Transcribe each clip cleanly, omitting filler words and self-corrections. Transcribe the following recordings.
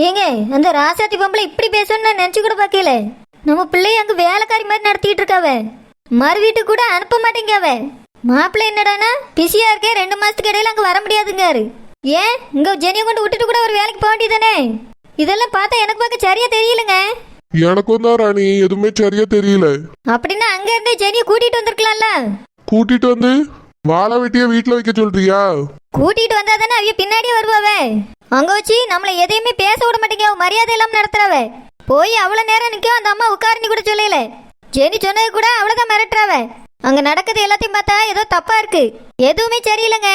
ஏங்க அந்த ராசாத்தி பொம்பளை இப்படி பேசணும்னு நான் நினைச்சு கூட பார்க்கல. நம்ம பிள்ளைய அங்க வேலைக்காரி மாதிரி நடத்திட்டு இருக்காவ. மறு வீட்டுக்கு கூட அனுப்ப மாட்டேங்காவ. மாப்பிள்ளை என்னடானா பிஸியா இருக்கே, 2 மாசத்துக்கு இடையில அங்க வர முடியாதுங்காரு. ஏன் இங்க ஜெனியை கொண்டு விட்டுட்டு கூட ஒரு வேலைக்கு போக வேண்டியதானே? இதெல்லாம் பார்த்தா எனக்கு பார்க்க சரியா தெரியலங்க. எனக்கும் தான் ராணி எதுவுமே சரியா தெரியல. அப்படின்னா அங்க இருந்தே ஜெனியை கூட்டிட்டு வந்திருக்கலாம்ல. கூட்டிட்டு வந்து வாழை வெட்டிய வீட்டுல வைக்க சொல்றியா? கூட்டிட்டு வந்தா தானே அவைய பின்னாடியே வருவாவே. அங்க வச்சு நம்மள எதையுமே பேச விட மாட்டேங்க, மரியாதை இல்லாம நடத்துறாவ. போய் அவ்வளவு நேரம் நிற்கும் அந்த அம்மா உட்காருன்னு கூட சொல்லல. ஜெனி சொன்னது கூட அவ்வளவுதான் மிரட்டுறாவ. அங்க நடக்குது எல்லாத்தையும் பார்த்தா ஏதோ தப்பா இருக்கு, எதுவுமே சரியில்லைங்க.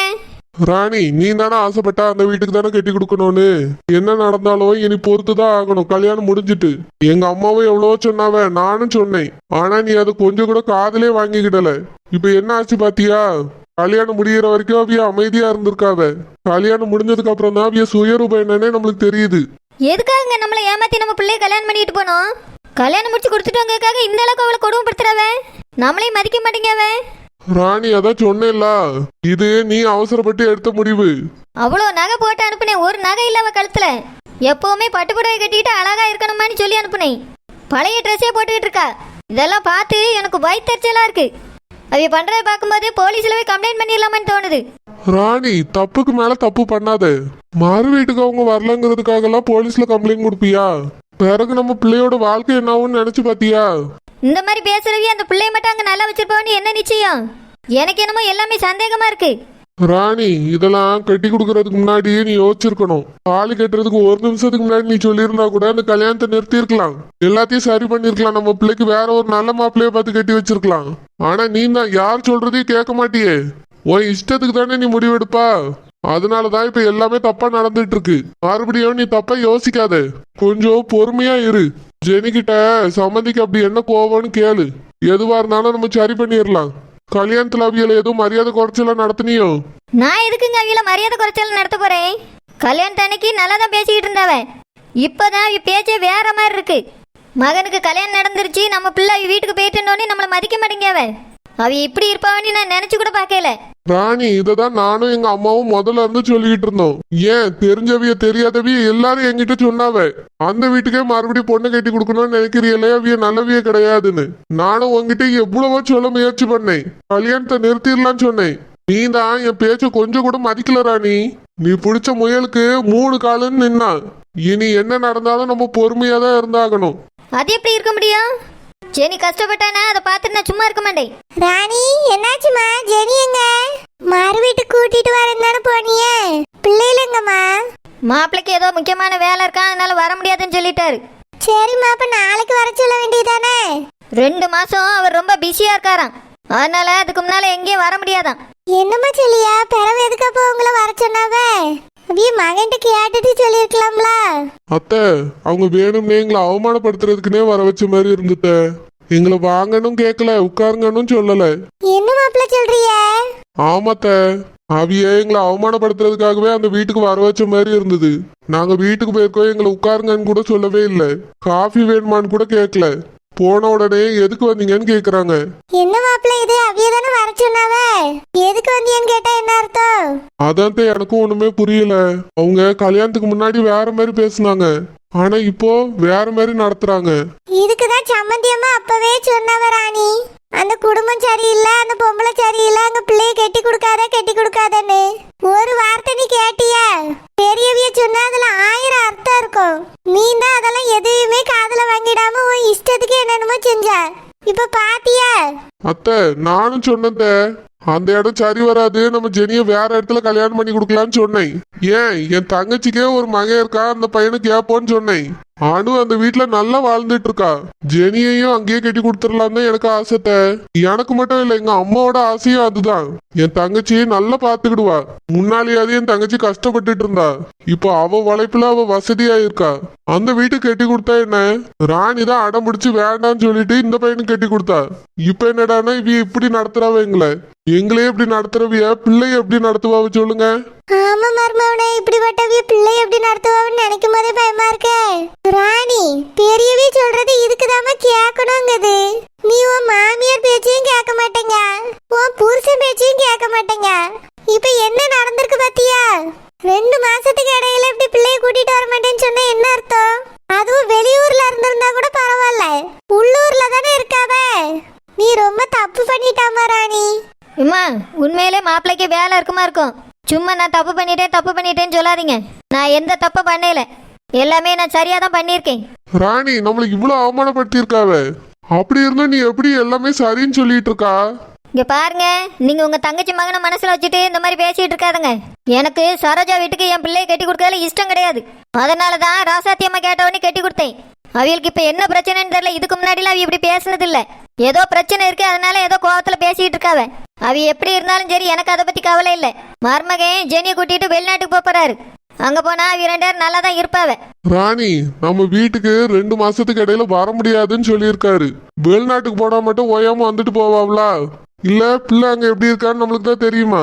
ராணி நீ தானே ஆசைப்பட்டா அந்த வீட்டுக்கு தானே கட்டி கொடுக்கணும்னு. என்ன நடந்தாலும் இனி பொறுத்துதான் ஆகணும். கல்யாணம் முடிஞ்சிட்டு எங்க அம்மாவும் எவ்வளவோ சொன்னாவ, நானும் சொன்னேன். ஆனா நீ அதை கொஞ்சம் கூட காதலே வாங்கிக்கிடல. இப்ப என்ன ஆச்சு பாத்தியா? கல்யாணம் முடிகிற வரைக்கும் அவிய அமைதியா இருந்திருக்காவ. கல்யாணம் முடிஞ்சதுக்கு அப்புறம் தான் அவிய சுயரூபம் என்னன்னே நம்மளுக்கு தெரியுது. எதுக்காக நம்மளை ஏமாத்தி நம்ம பிள்ளைய கல்யாணம் பண்ணிட்டு போனோம்? கல்யாணம் முடிச்சு கொடுத்துட்டோங்கிறதுக்காக இந்த அளவுக்கு அவளை கொடுமைப்படுத்துறவ, நம்மளையும் மதிக்க மாட்டேங்கவ. ராணி அதான் சொன்னேன்ல, இது நீ அவசரப்பட்டு எடுத்த முடிவு. அவ்வளோ நகை போட்டு அனுப்புனேன், ஒரு நகை இல்ல அவ கழுத்துல. எப்பவுமே பட்டு புடவை கட்டிட்டு அழகா இருக்கணுமான்னு சொல்லி அனுப்புனேன். பழைய ட்ரெஸ்ஸே போட்டுக்கிட்டு இருக்கா. இதெல்லாம் பார்த்து எனக்கு வயிற்றுச்சலா இருக்கு. அவைய பண்றதை பார்க்கும்போது போலீஸ்ல போய் கம்ப்ளைண்ட் பண்ணிடலாமான்னு தோணுது. ராணி தப்புக்கு மேல தப்பு பண்ணாத. மறு வீட்டுக்கு அவங்க வரலங்கிறதுக்காக எல்லாம் போலீஸ்ல கம்ப்ளைண்ட் கொடுப்பியா? பிறகு நம்ம பிள்ளையோட வாழ்க்கை என்னாவும் நினைச்சு பாத்தியா? இந்த மாதிரி பேசுறவி அந்த பிள்ளைய மட்டும் அங்க நல்லா வச்சிருப்பான்னு என்ன நிச்சயம்? எனக்கு என்னமோ எல்லாமே சந்தேகமா இருக்கு. ராணி இதெல்லாம் கட்டி கொடுக்கறதுக்கு முன்னாடியே நீ யோசிச்சிருக்கணும். தாலி கட்டுறதுக்கு 1 நிமிஷத்துக்கு முன்னாடி நீ சொல்லியிருந்தா கூட அந்த கல்யாணத்தை நிறுத்தி இருக்கலாம். எல்லாத்தையும் சரி பண்ணிருக்கலாம். நம்ம பிள்ளைக்கு வேற ஒரு நல்ல மாப்பிள்ளைய பார்த்து கட்டி வச்சிருக்கலாம். ஆனா நீ தான் யார் சொல்றதையும் கேட்க மாட்டியே. உன் இஷ்டத்துக்கு தானே நீ முடிவெடுப்பா. அதனாலதான் இப்ப எல்லாமே தப்பா நடந்துட்டு இருக்கு. மறுபடியும் நீ தப்பா யோசிக்காத, கொஞ்சம் பொறுமையா இரு. ஜெனிகிட்ட சம்மந்திக்கு அப்படி என்ன கோவம்னு கேளு. எதுவா இருந்தாலும் நம்ம சரி பண்ணிடலாம். கல்யாணத்துல அவியல எதுவும் மரியாதை குறைச்சலாம் நடத்தினியோ? நான் எதுக்குங்க அவியல மரியாதை குறைச்சல் நடத்த போறேன்? கல்யாணத்து அன்னைக்கு நல்லா தான் பேசிக்கிட்டு இருந்தாவ. இப்பதான் அவ பேச்சே வேற மாதிரி இருக்கு. மகனுக்கு கல்யாணம் நடந்துருச்சு, நம்ம பிள்ளை வீட்டுக்கு போயிட்டோன்னு நம்மளை மதிக்க மாட்டேங்கவ. அவ இப்படி இருப்பாவன்னு நான் நினைச்சு கூட பார்க்கல. ராணி இததான் நானும் எங்க அம்மாவும் முதல்ல இருந்து சொல்லிக்கிட்டு இருந்தோம். ஏன் தெரிஞ்சவிய தெரியாதவிய எல்லாரும் என்கிட்ட சொன்னாவ. அந்த வீட்டுக்கே மறுபடியும் பொண்ணு கட்டி கொடுக்கணும்னு நினைக்கிறீங்களே, அவிய நல்லவிய கிடையாதுன்னு. நானும் உங்ககிட்ட எவ்வளவோ சொல்ல முயற்சி பண்ணேன். கல்யாணத்தை நிறுத்திடலான்னு சொன்னேன். நீ தான் என் பேச்ச கொஞ்சம் கூட மதிக்கல ராணி. நீ பிடிச்ச முயலுக்கு 3 காலுன்னு நின்னா. இனி என்ன நடந்தாலும் நம்ம பொறுமையா தான் இருந்தாகணும். அது எப்படி இருக்க முடியும்? ஜெனி கஷ்டப்பட்டானா அதை பார்த்துட்டு நான் சும்மா இருக்க மாட்டேன். ராணி என்னாச்சுமா? ஜெனி எங்க? மறு வீட்டுக்கு கூட்டிட்டு வரேன்னு தானே போனியே, பிள்ளைலங்கம்மா? மாப்பிள்ளைக்கு ஏதோ முக்கியமான வேலை இருக்கா, அதனால வர முடியாதுன்னு சொல்லிட்டாரு. சரிம்மா, அப்ப நாளைக்கு வர சொல்ல வேண்டியதானே? 2 மாசம் அவர் ரொம்ப பிஸியா இருக்காராம். அதனால அதுக்கு முன்னால எங்கேயும் வர முடியாதான். என்னம்மா சொல்லியா? பிறவு எதுக்கு அப்போ உங்களை வர சொன்னாவ? அப்படியே மகன்கிட்ட கேட்டுட்டு சொல்லிருக்கலாம்ல. அத்தை அவங்க வேணும்னே எங்களை அவமானப்படுத்துறதுக்குன்னே வர வச்ச மாதிரி இருந்துட்ட. எங்களை வாங்கணும் கேட்கல, உட்காருங்கன்னு சொல்லல. என்ன மாப்பிள்ள சொல்றிய? ஆமாத்த, அவிய எங்களை அவமானப்படுத்துறதுக்காகவே அந்த வீட்டுக்கு வர வச்ச மாதிரி இருந்தது. நாங்க வீட்டுக்கு போயிருக்கோம், எங்களை உட்காருங்கன்னு கூட சொல்லவே இல்லை. காஃபி வேணுமான்னு கூட கேட்கல. போன உடனே எதுக்கு வந்தீங்கன்னு கேக்குறாங்க. என்ன மாப்பிள்ள இது? அவிய தானே வர சொன்னாவ, எதுக்கு வந்தீங்கன்னு கேட்டா என்ன அர்த்தம்? அதான் எனக்கும் ஒண்ணுமே புரியல. அவங்க கல்யாணத்துக்கு முன்னாடி வேற மாதிரி பேசுனாங்க, ஆனா இப்போ வேற மாதிரி நடத்துறாங்க. இதுக்குதான் சம்மந்தியம்மா அப்பவே சொன்னவ ராணி, அந்த குடும்பம் சரியில்லை, அந்த பொம்பளை சரியில்லை, அங்க பிள்ளைய கட்டி கொடுக்காதன்னு. ஒரு வார்த்தை நீ கேட்டிய? பெரியவிய சொன்னா அதுல 1000 அர்த்தம் இருக்கும். நீ தான் அதெல்லாம் எதுவுமே காதுல வாங்கிடாம உன் இஷ்டத்துக்கு என்னென்னமோ செஞ்ச. இப்ப பாத்தியா? அத்தை நானும் சொன்னேன், அந்த இடம் சரி வராது, நம்ம ஜெனிய வேற இடத்துல கல்யாணம் பண்ணி கொடுக்கலான்னு சொன்னேன். ஏன் என் தங்கச்சிக்கே ஒரு மகன் இருக்கா, அந்த பையனுக்கு கேப்போன்னு சொன்னேன். அனு அந்த வீட்டுல நல்லா வாழ்ந்துட்டு இருக்கா. ஜெனியையும் அங்கேயே கட்டி கொடுத்துடலாம் தான் எனக்கு ஆசைத்த. எனக்கு மட்டும் இல்ல, எங்க அம்மாவோட ஆசையும் அதுதான். என் தங்கச்சியை நல்லா பாத்துக்கிடுவா. முன்னாலேயாவது என் தங்கச்சி கஷ்டப்பட்டுட்டு இருந்தா, இப்போ அவ உழைப்புல அவ வசதியா இருக்கா. அந்த வீட்டுக்கு கட்டி கொடுத்தா என்ன? ராணி தான் அடம் பிடிச்சு வேண்டான்னு சொல்லிட்டு இந்த பையனுக்கு கட்டி கொடுத்தா. இப்ப என்னடானா இவ இப்படி நடத்துறாவ எங்களே இப்படி நடத்துறவிய பிள்ளைய எப்படி நடத்துவாவ சொல்லுங்க? ஆமா மர்மவனே, இப்படிப்பட்டவிய பிள்ளை எப்படி நடத்துவான்னு நினைக்கும் போதே பயமா இருக்கே. ராணி பெரியவே சொல்றது இதுக்குதாம கேட்கணுங்குது. நீ உன் மாமியார் பேச்சையும் கேட்க மாட்டேங்க, உன் புருஷன் பேச்சையும் கேட்க மாட்டேங்க. இப்ப என்ன நடந்திருக்கு பாத்தியா? 2 மாசத்துக்கு இடையில இப்படி பிள்ளைய கூட்டிட்டு வர மாட்டேன்னு சொன்னா என்ன இருக்கும். சும்மா நான் தப்பு பண்ணிட்டேன்னு சொல்லாதீங்க. நான் எந்த தப்பு பண்ணல, எல்லாமே நான் சரியா தான் பண்ணியிருக்கேன். ராணி நம்மளுக்கு இவ்வளவு அவமானப்படுத்தியிருக்காவ, அப்படி இருந்தும் நீ எப்படி எல்லாமே சரின்னு சொல்லிட்டு இருக்கா? இங்க பாருங்க, நீங்க உங்க தங்கச்சி மகனை மனசுல வச்சுட்டு இந்த மாதிரி பேசிட்டு இருக்காதுங்க. எனக்கு சரோஜா வீட்டுக்கு என் பிள்ளையை கட்டி கொடுக்கறதுல இஷ்டம் கிடையாது. அதனாலதான் ராசாத்தி அம்மா கேட்டவொடனே கட்டி கொடுத்தேன். அவளுக்கு இப்ப என்ன பிரச்சனைன்னு தெரியல. இதுக்கு முன்னாடிலாம் அவ இப்படி பேசுனது இல்ல. ஏதோ பிரச்சனை இருக்கு, அதனால ஏதோ கோவத்துல பேசிட்டு இருக்காவ. அவ எப்படி இருந்தாலும் சரி, எனக்கு அதை பத்தி கவலை இல்ல. மருமகன் ஜெனியை கூட்டிட்டு வெளிநாட்டுக்கு போறாரு. அங்க போனா அவ 2 பேரும் நல்லா தான் இருப்பாவ. ராணி நம்ம வீட்டுக்கு 2 மாசத்துக்கு இடையில வர முடியாதுன்னு சொல்லியிருக்காரு. வெளிநாட்டுக்கு போனா மட்டும் ஓயாம வந்துட்டு போவாங்களா? இல்ல பிள்ளை அங்க எப்படி இருக்கான்னு நம்மளுக்கு தான் தெரியுமா?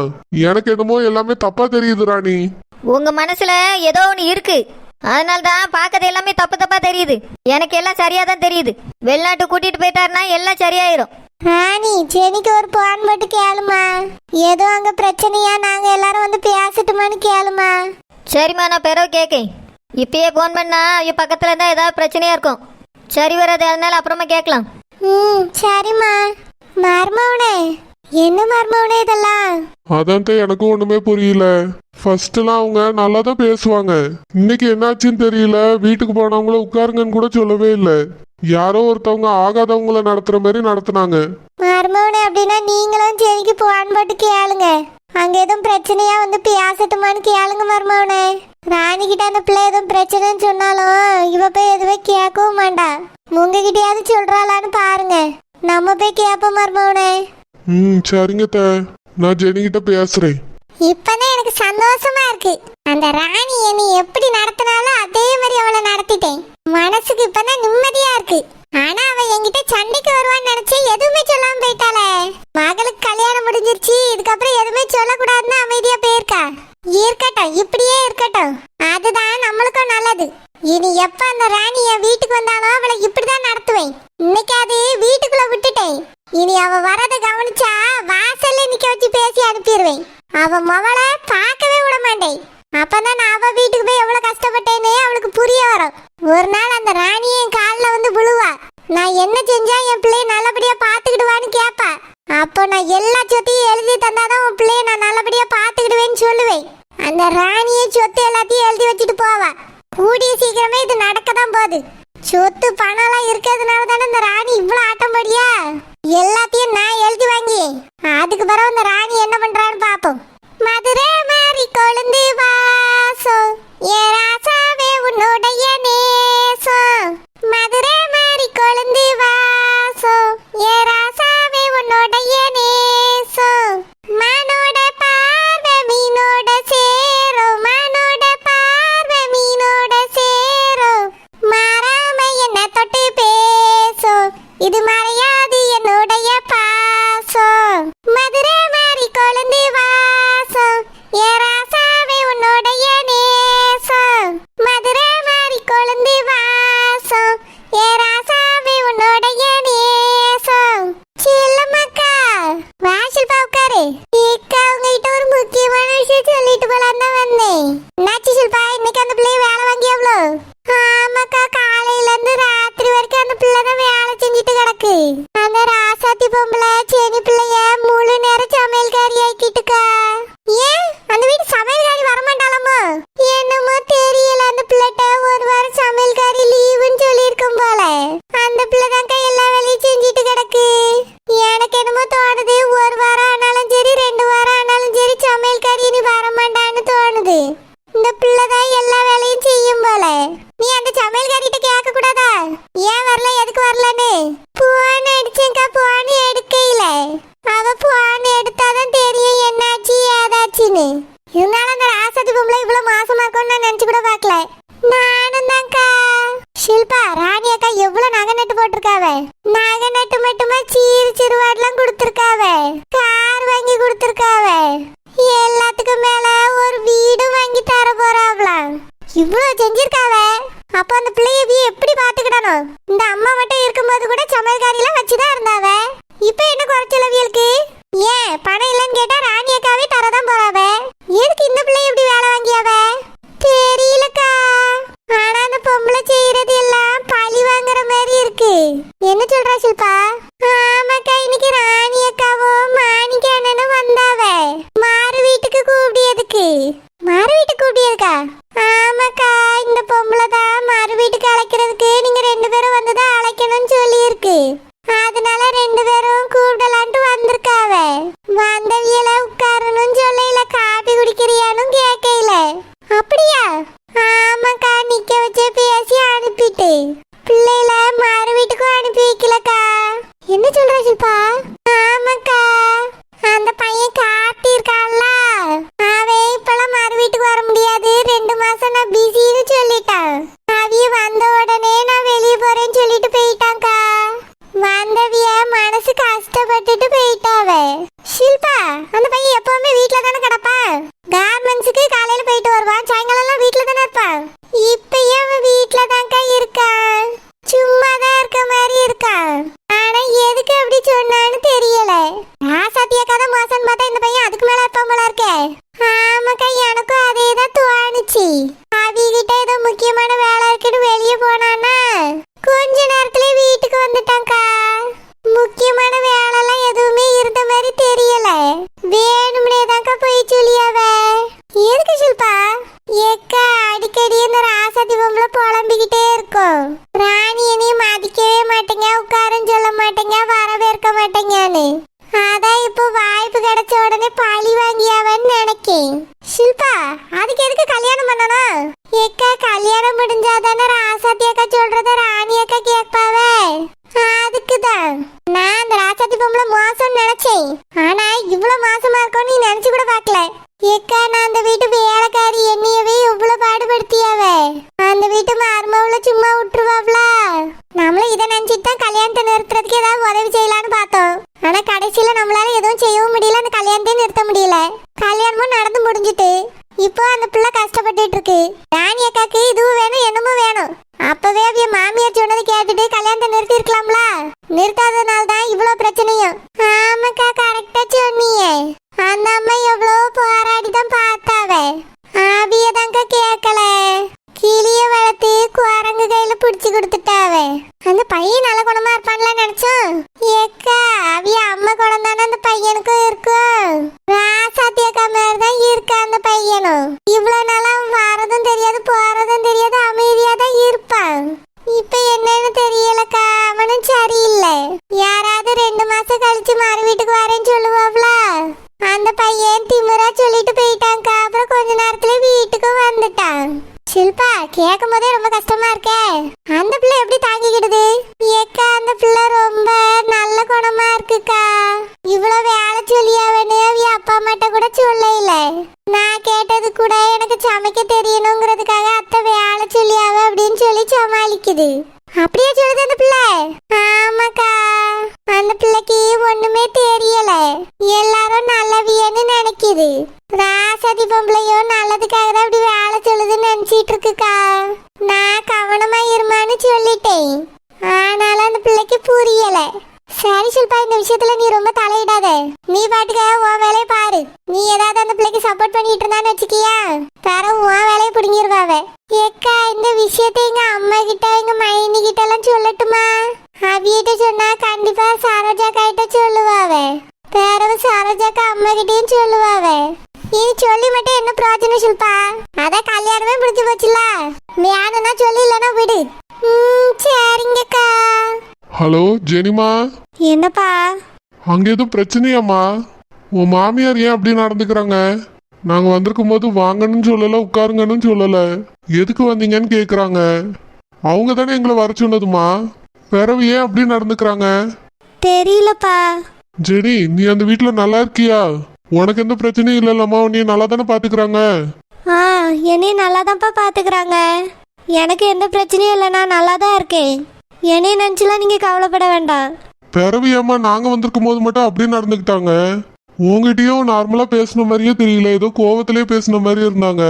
எனக்கு என்னமோ எல்லாமே தப்பா தெரியுது ராணி. உங்க மனசுல ஏதோ ஒண்ணு இருக்கு, அதனால தான் பார்க்கறது எல்லாமே தப்பா தெரியுது. எனக்கு எல்லாம் சரியா தான் தெரியுது. வெளிநாட்டு கூட்டிட்டு போயிட்டாருன்னா எல்லாம் சரியாயிரும். ராணி ஜெனிக்கு ஒரு போன் போட்டு கேளுமா, ஏதோ அங்க பிரச்சனையா, நாங்க எல்லாரும் வந்து பேசட்டுமான்னு கேளுமா. சரிம்மா, நான் பிறகு கேட்கேன். இப்பயே போன் பண்ணா அவ பக்கத்துல இருந்தா ஏதாவது பிரச்சனையா இருக்கும். சரி வராது, அதனால அப்புறமா கேட்கலாம். சரிம்மா. மர்மவனே, என்ன மர்மவனே இதெல்லாம்? அதான் எனக்கும் ஒண்ணுமே புரியல. ஃபர்ஸ்ட்லாம் அவங்க நல்லா தான் பேசுவாங்க, இன்னைக்கு என்னாச்சுன்னு தெரியல. வீட்டுக்கு போனவங்கள உட்காருங்கன்னு கூட சொல்லவே இல்லை. யாரோ ஒருத்தவங்க ஆகாதவங்கள நடத்துற மாதிரி நடத்துனாங்க. மர்மவனே, அப்படின்னா நீங்களும் ஜெனிக்கு போன் போட்டு கேளுங்க. அங்க எதுவும் பிரச்சனையா வந்து பேசட்டுமான்னு கேளுங்க மர்மவனே. ராணி கிட்ட அந்த பிள்ளை எதுவும் பிரச்சனைன்னு சொன்னாலும் இவ போய் எதுவே கேட்கவும் மாட்டா. உங்ககிட்டயாவது சொல்றாளான்னு பாருங்க, நம்ம போய் கேட்போம் மர்மவனே. சரிங்க நான் ஜெனி கிட்ட பேசுறேன். இப்பதான் எனக்கு சந்தோஷமா இருக்கு. அந்த ராணி என்னை எப்படி நடத்தினாலும் அதே மாதிரி அவளை நடத்திட்டேன். மனசுக்கு இப்பதான் நிம்மதியா இருக்கு. ஆனா அவ என்கிட்ட சண்டைக்கு வருவான்னு நினைச்சு எதுவுமே சொல்லாம போயிட்டாளே. மகளுக்கு கல்யாணம் முடிஞ்சிருச்சு, இதுக்கப்புறம் எதுவுமே சொல்லக்கூடாதுன்னு அமைதியா போயிருக்கா. இருக்கட்டும், இப்படியே இருக்கட்டும், அதுதான் நம்மளுக்கும் நல்லது. இனி எப்ப அந்த ராணி என் வீட்டுக்கு வந்தாலும் அவளை இப்படிதான் நடத்துவேன். இன்னைக்கு அது வீட்டுக்குள்ள விட்டுட்டேன். இனி அவ வரத கவனிச்சா வாசல்ல நிக்க வச்சு பேசி அனுப்பிடுவேன். அவ மவளை பார்க்கவே விட மாட்டேன். அப்பதான் நான் அவ வீட்டுக்கு போய் எவ்வளவு கஷ்டப்பட்டேன்னு அவளுக்கு புரிய வரும். ஒரு நாள் அந்த ராணி என் காலில் வந்து விழுவா. நான் என்ன செஞ்சா என் பிள்ளைய நல்லபடியா பாத்துக்கிடுவான்னு கேப்பா. அப்போ நான் எல்லா சொத்தையும் எழுதி தந்தாதான் உன் பிள்ளைய நான் நல்லபடியா பாத்துக்கிடுவேன்னு சொல்லுவேன். அந்த ராணியை சொத்து எல்லாத்தையும் எழுதி வச்சுட்டு போவா. கூடிய சீக்கிரமே இது நடக்க தான் போகுது. சொத்து பணம்லாம் இருக்கிறதுனால தானே இந்த ராணி இவ்வளவு ஆட்டம் படியா. எல்லாத்தையும் நான் எழுதி வாங்கி அதுக்கு பிறகு இந்த ராணி என்ன பண்றான்னு பாப்போம். மதுரை மாறி கொழுந்து வாசம் ஏ ராசாவே உன்னுடைய நேசம். மதுரை மாறி கொழுந்து வாசம் ஏ ராசாவே உன்னுடைய நேசம். மனோட பார்வை மீனோட சேரும், மனோட பார்வை மீனோட சேரும். மாறாம என்ன தொட்டு பேசும், இது மறையாது என்னுடைய பாசம். மதுரை மாறி கொழுந்து வாசம் ஏ ராசாவே உன்னுடைய நேசம். மதுரை மாறி கொழுந்து வாசம் ஏ ராசாவே உன்னுடைய நேசம். செல்லம்மாக்கா, வாசல் உட்காரு. அக்கா, உங்ககிட்ட ஒரு முக்கியமான விஷயம் சொல்லிட்டு போலாம் தான் வந்தேன். என்னாச்சு ஷில்பா, இன்னைக்கு அந்த பிள்ளைய வேலை வாங்கி எவ்வளோ? ஆமாக்கா, காலையில இருந்து ராத்திரி வரைக்கும் அந்த பிள்ளை தான் வேலை செஞ்சுட்டு கிடக்கு. அந்த ராசாத்தி பொம்பளை செனி பிள்ளைய முழு நேரம் சமையல்காரி ஆக்கிட்டுக்கா. ஏன் அந்த வீட்டு சமையல்காரி வரமாட்டாளாமோ? என்னமோ தெரியல, அந்த பிள்ளைகிட்ட ஒரு வாரம் சமையல்காரி லீவுன்னு சொல்லியிருக்கும் போல. அந்த பிள்ளை தான்க்கா எல்லா வேலையும் செஞ்சுட்டு கிடக்கு. எனக்கு என்னமோ தோணுது, ஒரு வாரம் ஆனாலும் சரி 2 வாரம் ஆனாலும் சரி சமையல்காரி இனி வரமாட்டான்னு தோணுது. இந்த பிள்ளைதான் எல்லா வேலையும் செய்யும் போல. நீ அந்த சமையல்காரிட்ட கேட்க கூடாதா? ஏன் வரல, எதுக்கு வரலன்னு? போன் அடிச்சேன்க்கா, போன் எடுக்கையில. அவ போன் எடுத்தாதான் தெரியும் என்னாச்சு ஏதாச்சுன்னு. இருந்தாலும் அந்த ராசாத்தி பொம்பளை இவ்வளவு மாசமா இருக்கும்னு நான் நினைச்சு கூட பார்க்கல. நானும் தான்க்கா. ஷில்பா, ராணி அக்கா எவ்வளவு நகை நட்டு போட்டிருக்காவ. நகை நட்டு மட்டுமா சீரு சிறுவாடெல்லாம் கொடுத்துருக்காவ. கார் வாங்கி கொடுத்துருக்காவ. எல்லாத்துக்கும் மேல ஒரு வீடு வாங்கி தர போறாவலாம். இவ்வளவு செஞ்சிருக்காவ. அப்ப அந்த பிள்ளைய எப்படி பாத்துக்கிடணும்? இந்த அம்மா மட்டும் இருக்கும்போது கூட சமையல்காரியெல்லாம் வச்சுதான் இருந்தாவ. இப்ப என்ன குறைச்சலவியலுக்கு? ஏன் பணம் இல்லைன்னு கேட்டா ராணி அக்காவே தரதான் போறாவ. எதுக்கு இந்த பிள்ளை எப்படி வேலை வாங்கியாவ தெரியலக்கா. ஆனா அந்த பொம்பளை செய்யறது எல்லாம் பழி வாங்குற மாதிரி இருக்கு. என்ன சொல்றா ஷில்பா? ஆமாக்கா, இன்னைக்கு ராணி அக்காவும் மாணிக்க அண்ணனும் வந்தாவ. மாறு வீட்டுக்கு வீட்டுக்கு கூப்பிட்டிருக்கா? ஆமாக்கா, இந்த பொம்பளை தான் மறு வீட்டுக்கு அழைக்கிறதுக்கு நீங்க 2 பேரும் வந்துதான் அழைக்கணும்னு சொல்லியிருக்கு. அதனால 2 பேரும் கூப்பிடலான்ட்டு வந்திருக்காவ. வந்தவியல உட்காரணும்னு சொல்லல, காபி குடிக்கிறியான்னு கேட்கல. அப்படியா? ஆமாக்கா, நிக்க வச்சு பேசி அனுப்பிட்டு பிள்ளைல மறு வீட்டுக்கும் அனுப்பி வைக்கலக்கா. என்ன சொல்ற ஷில்பா? ஆமாக்கா, அந்த பையன் காட்டியிருக்கான்ல, அவன் இப்பெல்லாம் மறு வீட்டுக்கு வர முடியாது, 2 மாசம் நான் பிஸின்னு சொல்லிட்டான். அவிய வந்த உடனே நான் வெளியே போறேன்னு சொல்லிட்டு போயிட்டான்க்கா. வந்தவிய மனசு கஷ்டப்பட்டுட்டு போயிட்டாவ. ஷில்பா, அந்த பையன் எப்பவுமே வீட்டுல தானே கிடப்பான். கார்மெண்ட்ஸுக்கு காலையில போயிட்டு வருவான், சாயங்காலம் எல்லாம் வீட்டுல தானே இருப்பான். இப்பயும் அவன் வீட்டுல தான்க்கா இருக்கான். சும்மா தான் இருக்க மாதிரி இருக்கான். ஆனா எதுக்கு அப்படி சொன்னான்னு தெரியல. ராசாத்தியாக்கா தான் மோசம் பார்த்தா இந்த பையன் அதுக்கு மேல இருப்பான் போல இருக்கே. ஆமாக்கா, எனக்கும் அதே தான் தோணுச்சு. அவிகிட்ட ஏதோ முக்கியமான வேலை இருக்குன்னு வெளியே போனானா கொஞ்ச நேரத்துல வீட்டுக்கு வந்துட்டான்க்கா. முக்கியமான வேலைலாம் எதுவுமே இருந்த மாதிரி தெரியல. வேணும்னே தான்க்கா போய் சொல்லியாவ. எதுக்கு ஷில்பா? ஏக்கா, அடிக்கடி இந்த ராசாத்தி பொம்பளை புலம்பிக்கிட்டே இருக்கும். ராணி என்னையும் மதிக்கவே மாட்டேங்க, உட்காரன்னு சொல்ல மாட்டேங்க, வரவேற்க மாட்டேங்கன்னு. அதான் இப்போ வாய்ப்பு கிடைச்ச உடனே பழி வாங்கியாவன்னு நினைக்கேன். ஷில்பா, அதுக்கு எதுக்கு கல்யாணம் பண்ணணும்? ஏக்கா, கல்யாணம் முடிஞ்சாதானே ராசாத்தி அக்கா சொல்றத ராணி அக்கா கேட்பாவே. அதுக்குதான் நான் அந்த ராசாத்தி பொம்பளை மோசம்னு நினைச்சேன். ஆனா இவ்வளவு மோசமா இருக்கும்னு நீ நினைச்சு கூட பார்க்கல. ஏக்கா, நான் அந்த வீட்டு வேலைக்காரி என்னையவே இவ்வளவு பாடுபடுத்தியாவ. அந்த வீட்டு மருமவுல சும்மா விட்டுருவாப்ல. நம்மளும் இதை நினைச்சிட்டு தான் கல்யாணத்தை நிறுத்துறதுக்கு ஏதாவது உதவி செய்யலான்னு பார்த்தோம். ஆனா கடைசியில நம்மளால எதுவும் செய்யவும் முடியல, அந்த கல்யாணத்தையும் நிறுத்த முடியல. கல்யாணமும் நடந்து முடிஞ்சிட்டு இப்போ அந்த பிள்ளை கஷ்டப்பட்டுட்டு இருக்கு. ராணி அக்காக்கு இதுவும் வேணும் என்னமும் வேணும். அப்பவே அவிய மாமியார் சொன்னதை கேட்டுட்டு கல்யாணத்தை நிறுத்தி இருக்கலாம்ல. நிறுத்தாதனால தான் இவ்வளவு பிரச்சனையும். ஆமாக்கா, கரெக்டா சொன்னீங்க. அந்த அம்மா எவ்வளவு போராடி தான் பார்த்தாவ. அவியதாங்க கேட்கல. கிளிய வளர்த்து குரங்கு கையில பிடிச்சு கொடுத்துட்டாவ. அந்த பையன் நல்ல குணமா இருப்பான்ல நினைச்சோம். ஏக்கா, அவிய அம்மா குணம் தானே அந்த பையனுக்கும் இருக்கும். ராசாத்தி அக்கா மாதிரி தான் இருக்கா அந்த பையனும். இவ்வளவு நாளா அவன் வரதும் தெரியாது போறதும் தெரியாது, அமைதியா தான் இருப்பான். இப்ப என்னன்னு தெரியலக்கா, அவனும் சரியில்லை. யாராவது 2 மாசம் கழிச்சு மறு வீட்டுக்கு வரேன்னு சொல்லுவாப்ல. அந்த பையன் திமிரா சொல்லிட்டு போயிட்டான்க்கா. அப்புறம் கொஞ்ச நேரத்துல வீட்டுக்கு வந்துட்டான். ஷில்பா, கேட்கும் போதே ரொம்ப கஷ்டமா இருக்கே. அந்த பிள்ளை எப்படி தாங்கிக்கிடுது? ஏக்கா, அந்த பிள்ளை ரொம்ப நல்ல குணமா இருக்குக்கா. இவ்வளவு வேலை சொல்லியாவன்னு அவிய அப்பா அம்மாட்ட கூட சொல்லல. நான் கேட்டது கூட எனக்கு சமைக்க தெரியணுங்கிறதுக்காக அத்தை வேலை சொல்லியாவ அப்படின்னு சொல்லி சமாளிக்குது. அப்படியே சொல்லுது அந்த பிள்ளை? ஆமாக்கா, அந்த பிள்ளைக்கு ஒண்ணுமே தெரியல. எல்லாரும் நல்லவியன்னு நினைக்குது. ராசாதி பொம்பளையும் நல்லதுக்காக தான் அப்படி வேலை சொல்லுதுன்னு நினைச்சிட்டு இருக்குக்கா. நான் கவனமா இருமான்னு சொல்லிட்டேன். ஆனாலும் அந்த பிள்ளைக்கு புரியல. சரி ஷில்பா, இந்த விஷயத்துல நீ ரொம்ப தலையிடாத. நீ பாட்டுக்க உன் வேலையை பாரு. நீ ஏதாவது அந்த பிள்ளைக்கு சப்போர்ட் பண்ணிட்டு இருந்தான்னு வச்சுக்கியா, தர உன் வேலையை பிடிங்கிருவாவ. ஏக்கா, இந்த விஷயத்த எங்க அம்மா கிட்ட எங்க மைனி கிட்ட எல்லாம் சொல்லட்டுமா? அவியிட்ட சொன்னா கண்டிப்பா சரோஜா கிட்ட சொல்லுவாவ. பிறகு சரோஜாக்கா அம்மா கிட்டயும் சொல்லுவாவ. இனி சொல்லி மட்டும் என்ன பிரயோஜனம் ஷில்பா? அதான் கல்யாணமே முடிஞ்சு போச்சுல. வேணும்னா சொல்லி, இல்லைன்னா விடு. சரிங்கக்கா. ஹலோ ஜெனிமா. என்னப்பா? அங்க எதுவும் பிரச்சனையாம்மா? உன் மாமியார் ஏன் அப்படி நடந்துக்கிறாங்க? நாங்க வந்திருக்கும் போது வாங்கன்னு சொல்லல, உட்காருங்கன்னு சொல்லல, எதுக்கு வந்தீங்கன்னு கேக்குறாங்க. அவங்க தானே எங்களை வர சொன்னதுமா. பிறவு ஏன் அப்படி நடந்துக்கிறாங்க? தெரியலப்பா. ஜெனி, நீ அந்த வீட்டுல நல்லா இருக்கியா? உனக்கு எந்த பிரச்சனையும் இல்லல்லம்மா, நீ நல்லா தானே பாத்துக்கிறாங்க? என்னையும் நல்லா தான்ப்பா பாத்துக்கிறாங்க. எனக்கு எந்த பிரச்சனையும் இல்லை, நான் நல்லா தான் இருக்கேன். என்னையும் நினைச்சுலாம் நீங்க கவலைப்பட வேண்டாம். பிறவு ஏமா நாங்க வந்திருக்கும் போது மட்டும் அப்படியே நடந்துக்கிட்டாங்க? உங்ககிட்டயும் நார்மலா பேசின மாதிரியே தெரியல, ஏதோ கோவத்திலேயே பேசின மாதிரி இருந்தாங்க.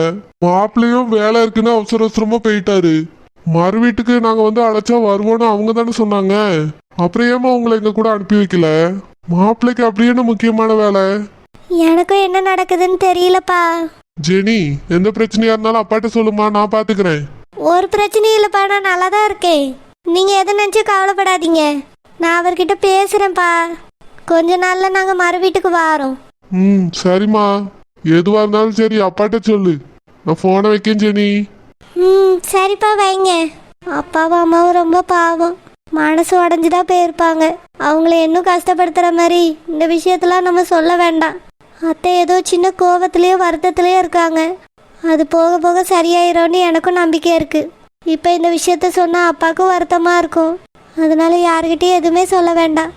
மாப்பிள்ளையும் வேலை இருக்குன்னு அவசர அவசரமா போயிட்டாரு. மறு வீட்டுக்கு நாங்க வந்து அழைச்சா வருவோன்னு அவங்க தானே சொன்னாங்க. அப்புறம் ஏமா உங்களை எங்க கூட அனுப்பி வைக்கல? மாப்பிள்ளைக்கு அப்படி என்ன முக்கியமான வேலை? எனக்கும் என்ன நடக்குதுன்னு தெரியலப்பா. ஜெனி, எந்த பிரச்சனையா இருந்தாலும் அப்பாட்ட சொல்லுமா, நான் பாத்துக்கிறேன். ஒரு பிரச்சனையும் இல்லப்பா, நான் நல்லா தான் இருக்கேன். நீங்க எதை நினைச்சு கவலைப்படாதீங்க. நான் அவர்கிட்ட பேசுறேன்ப்பா. கொஞ்ச நாள்ல நாங்க மறு வீட்டுக்கு வாரோம். சரிம்மா, எதுவா இருந்தாலும் சரி அப்பாட்ட சொல்லு. நான் போனை வைக்கேன் ஜெனி. சரிப்பா வைங்க. அப்பாவும் அம்மாவும் ரொம்ப பாவம், மனசு உடஞ்சுதான் போயிருப்பாங்க. அவங்கள இன்னும் கஷ்டப்படுத்துற மாதிரி இந்த விஷயத்தெல்லாம் நம்ம சொல்ல வேண்டாம். அத்தை ஏதோ சின்ன கோபத்திலேயோ வருத்தத்திலேயோ இருக்காங்க. அது போக போக சரியாயிரும்னு எனக்கும் நம்பிக்கை இருக்கு. இப்போ இந்த விஷயத்த சொன்னா அப்பாவுக்கும் வருத்தமா இருக்கும். அதனால யாருக்கிட்டையும் எதுவுமே சொல்ல வேண்டாம்.